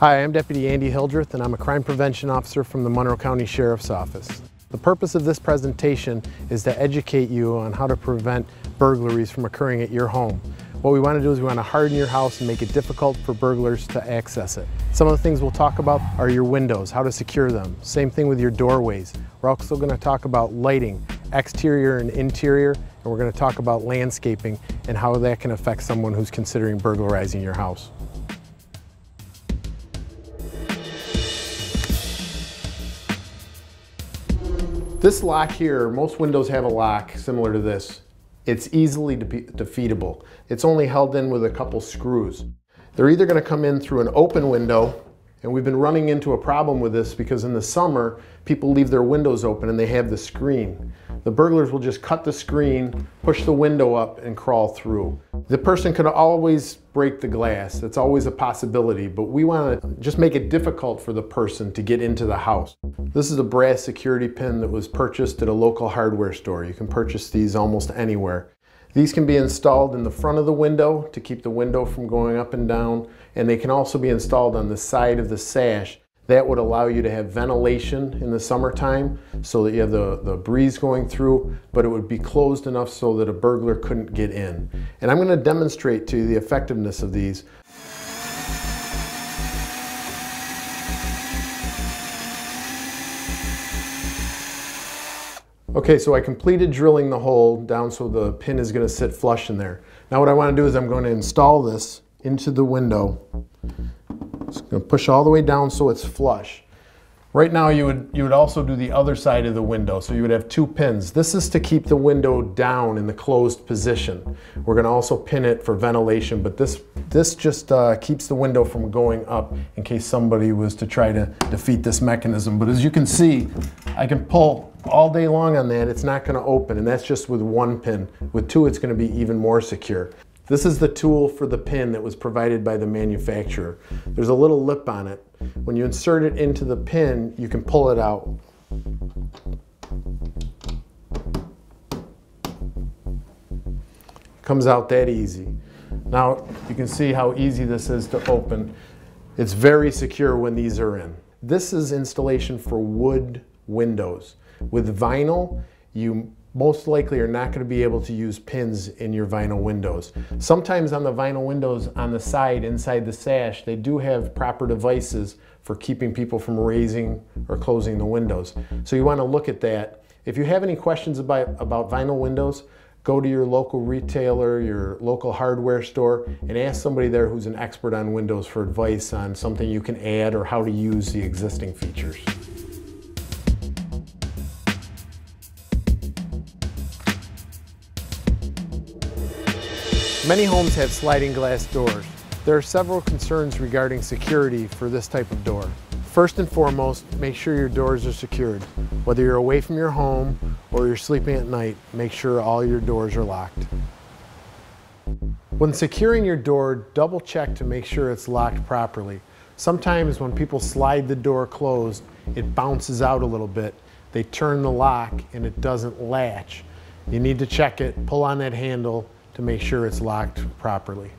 Hi, I'm Deputy Andrew Hildreth, and I'm a crime prevention officer from the Monroe County Sheriff's Office. The purpose of this presentation is to educate you on how to prevent burglaries from occurring at your home. What we want to do is we want to harden your house and make it difficult for burglars to access it. Some of the things we'll talk about are your windows, how to secure them. Same thing with your doorways. We're also going to talk about lighting, exterior and interior, and we're going to talk about landscaping and how that can affect someone who's considering burglarizing your house. This lock here, most windows have a lock similar to this. It's easily defeatable. It's only held in with a couple screws. They're either going to come in through an open window, and we've been running into a problem with this because in the summer, people leave their windows open and they have the screen. The burglars will just cut the screen, push the window up, and crawl through. The person could always break the glass. That's always a possibility, but we want to just make it difficult for the person to get into the house. This is a brass security pin that was purchased at a local hardware store. You can purchase these almost anywhere. These can be installed in the front of the window to keep the window from going up and down, and they can also be installed on the side of the sash. That would allow you to have ventilation in the summertime so that you have the breeze going through, but it would be closed enough so that a burglar couldn't get in. And I'm going to demonstrate to you the effectiveness of these. Okay, so I completed drilling the hole down so the pin is going to sit flush in there. Now what I want to do is I'm going to install this into the window. It's going to push all the way down so it's flush. Right now you would also do the other side of the window, so you would have two pins. This is to keep the window down in the closed position. We're going to also pin it for ventilation, but this just keeps the window from going up in case somebody was to try to defeat this mechanism. But as you can see, I can pull all day long on that. It's not going to open, and that's just with one pin. With two, it's going to be even more secure. This is the tool for the pin that was provided by the manufacturer. There's a little lip on it. When you insert it into the pin, you can pull it out. Comes out that easy. Now you can see how easy this is to open. It's very secure when these are in. This is installation for wood windows. With vinyl, you most likely are not going to be able to use pins in your vinyl windows. Sometimes on the vinyl windows on the side, inside the sash, they do have proper devices for keeping people from raising or closing the windows. So you want to look at that. If you have any questions about vinyl windows, go to your local retailer, your local hardware store, and ask somebody there who's an expert on windows for advice on something you can add or how to use the existing features. Many homes have sliding glass doors. There are several concerns regarding security for this type of door. First and foremost, make sure your doors are secured. Whether you're away from your home or you're sleeping at night, make sure all your doors are locked. When securing your door, double check to make sure it's locked properly. Sometimes when people slide the door closed, it bounces out a little bit. They turn the lock and it doesn't latch. You need to check it, pull on that handle, to make sure it's locked properly.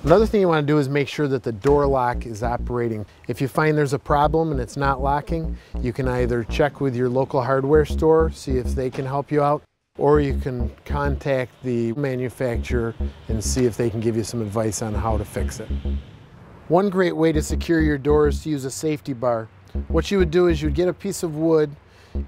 Another thing you want to do is make sure that the door lock is operating. If you find there's a problem and it's not locking, you can either check with your local hardware store, see if they can help you out, or you can contact the manufacturer and see if they can give you some advice on how to fix it. One great way to secure your door is to use a safety bar. What you would do is you'd get a piece of wood,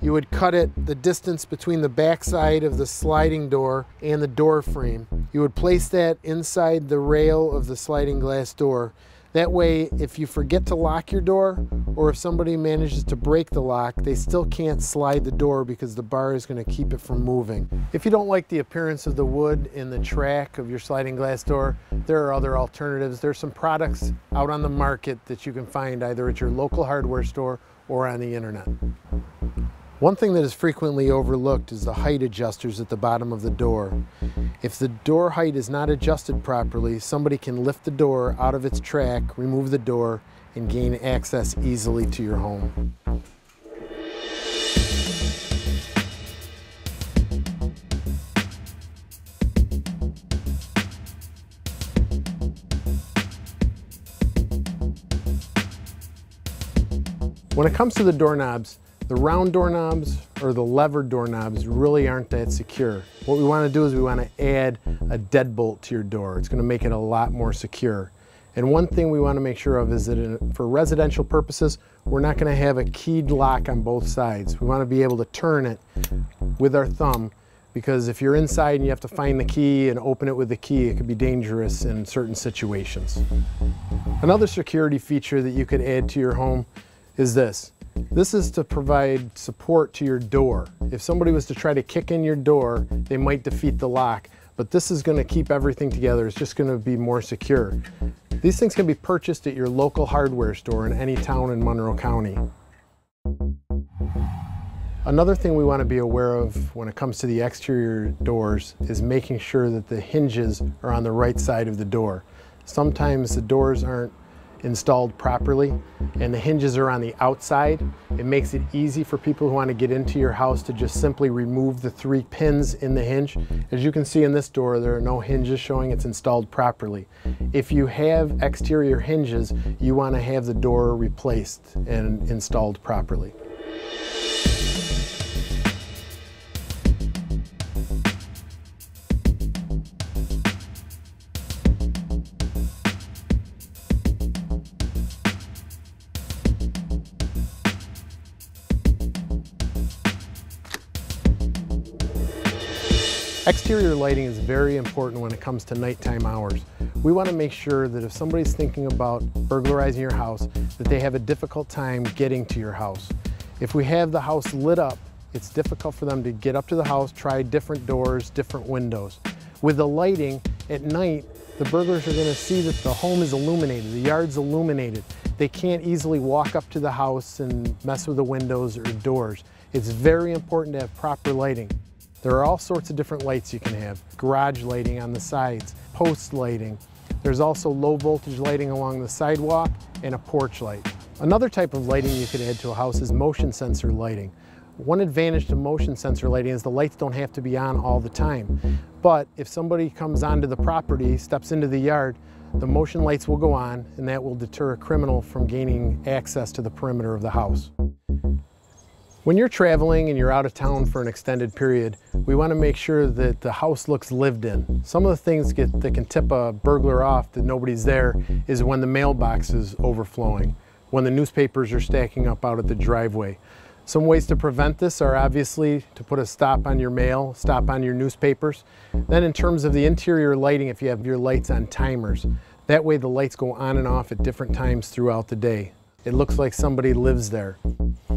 you would cut it the distance between the back side of the sliding door and the door frame. You would place that inside the rail of the sliding glass door. That way, if you forget to lock your door, or if somebody manages to break the lock, they still can't slide the door because the bar is going to keep it from moving. If you don't like the appearance of the wood in the track of your sliding glass door, there are other alternatives. There's some products out on the market that you can find either at your local hardware store or on the internet. One thing that is frequently overlooked is the height adjusters at the bottom of the door. If the door height is not adjusted properly, somebody can lift the door out of its track, remove the door, and gain access easily to your home. When it comes to the doorknobs, the round doorknobs or the lever doorknobs really aren't that secure. What we want to do is we want to add a deadbolt to your door. It's going to make it a lot more secure. And one thing we want to make sure of is that for residential purposes, we're not going to have a keyed lock on both sides. We want to be able to turn it with our thumb, because if you're inside and you have to find the key and open it with the key, it could be dangerous in certain situations. Another security feature that you could add to your home is this. This is to provide support to your door. If somebody was to try to kick in your door, they might defeat the lock, but this is going to keep everything together. It's just going to be more secure. These things can be purchased at your local hardware store in any town in Monroe County. Another thing we want to be aware of when it comes to the exterior doors is making sure that the hinges are on the right side of the door. Sometimes the doors aren't installed properly and the hinges are on the outside. It makes it easy for people who want to get into your house to just simply remove the 3 pins in the hinge. As you can see in this door, there are no hinges showing it's installed properly. If you have exterior hinges, you want to have the door replaced and installed properly. Exterior lighting is very important when it comes to nighttime hours. We want to make sure that if somebody's thinking about burglarizing your house, that they have a difficult time getting to your house. If we have the house lit up, it's difficult for them to get up to the house, try different doors, different windows. With the lighting at night, the burglars are going to see that the home is illuminated, the yard's illuminated. They can't easily walk up to the house and mess with the windows or doors. It's very important to have proper lighting. There are all sorts of different lights you can have. Garage lighting on the sides, post lighting. There's also low voltage lighting along the sidewalk and a porch light. Another type of lighting you could add to a house is motion sensor lighting. One advantage to motion sensor lighting is the lights don't have to be on all the time. But if somebody comes onto the property, steps into the yard, the motion lights will go on and that will deter a criminal from gaining access to the perimeter of the house. When you're traveling and you're out of town for an extended period, we want to make sure that the house looks lived in. Some of the things that can tip a burglar off that nobody's there is when the mailbox is overflowing, when the newspapers are stacking up out at the driveway. Some ways to prevent this are obviously to put a stop on your mail, stop on your newspapers. Then in terms of the interior lighting, if you have your lights on timers, that way the lights go on and off at different times throughout the day. It looks like somebody lives there.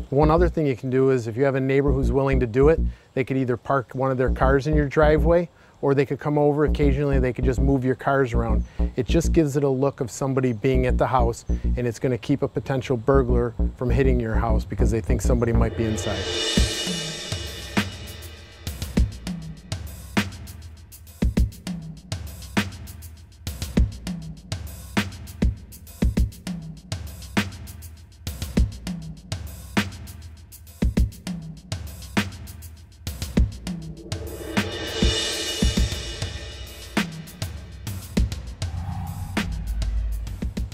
One other thing you can do is if you have a neighbor who's willing to do it, they could either park one of their cars in your driveway or they could come over. Occasionally they could just move your cars around. It just gives it a look of somebody being at the house, and it's going to keep a potential burglar from hitting your house because they think somebody might be inside.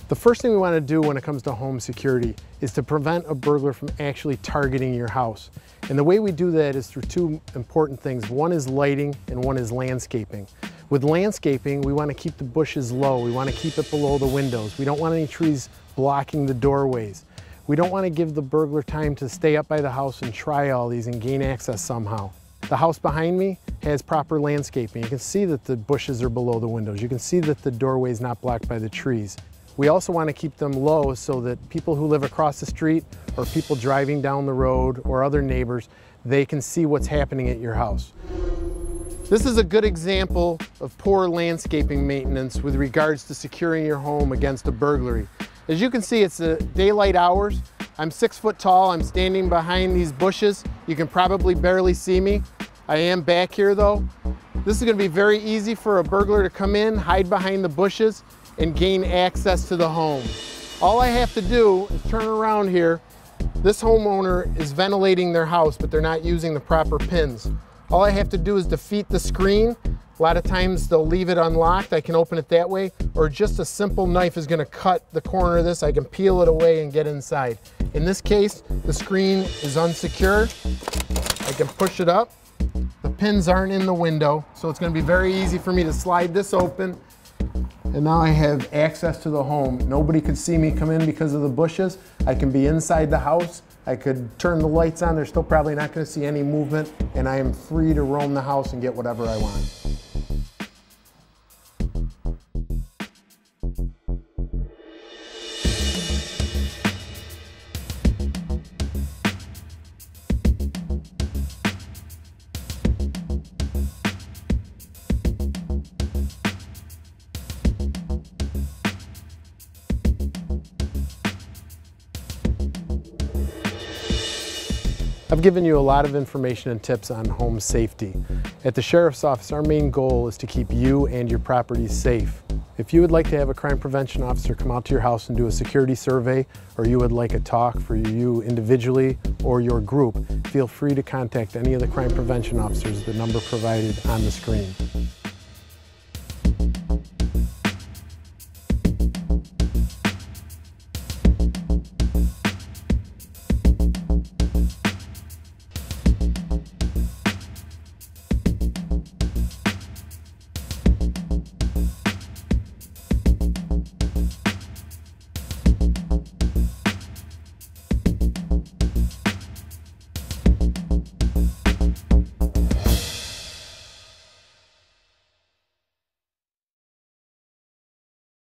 The first thing we want to do when it comes to home security is to prevent a burglar from actually targeting your house. And the way we do that is through 2 important things. One is lighting and one is landscaping. With landscaping, we want to keep the bushes low. We want to keep it below the windows. We don't want any trees blocking the doorways. We don't want to give the burglar time to stay up by the house and try all these and gain access somehow. The house behind me has proper landscaping. You can see that the bushes are below the windows. You can see that the doorway is not blocked by the trees. We also want to keep them low so that people who live across the street or people driving down the road or other neighbors, they can see what's happening at your house. This is a good example of poor landscaping maintenance with regards to securing your home against a burglary. As you can see, it's the daylight hours. I'm 6 foot tall. I'm standing behind these bushes. You can probably barely see me. I am back here though. This is going to be very easy for a burglar to come in, hide behind the bushes, and gain access to the home. All I have to do is turn around here. This homeowner is ventilating their house, but they're not using the proper pins. All I have to do is defeat the screen. A lot of times they'll leave it unlocked. I can open it that way, or just a simple knife is going to cut the corner of this. I can peel it away and get inside. In this case, the screen is unsecure. I can push it up. The pins aren't in the window, so it's going to be very easy for me to slide this open. And now I have access to the home. Nobody could see me come in because of the bushes. I can be inside the house. I could turn the lights on. They're still probably not going to see any movement, and I am free to roam the house and get whatever I want. I've given you a lot of information and tips on home safety. At the Sheriff's Office, our main goal is to keep you and your property safe. If you would like to have a crime prevention officer come out to your house and do a security survey, or you would like a talk for you individually or your group, feel free to contact any of the crime prevention officers at the number provided on the screen.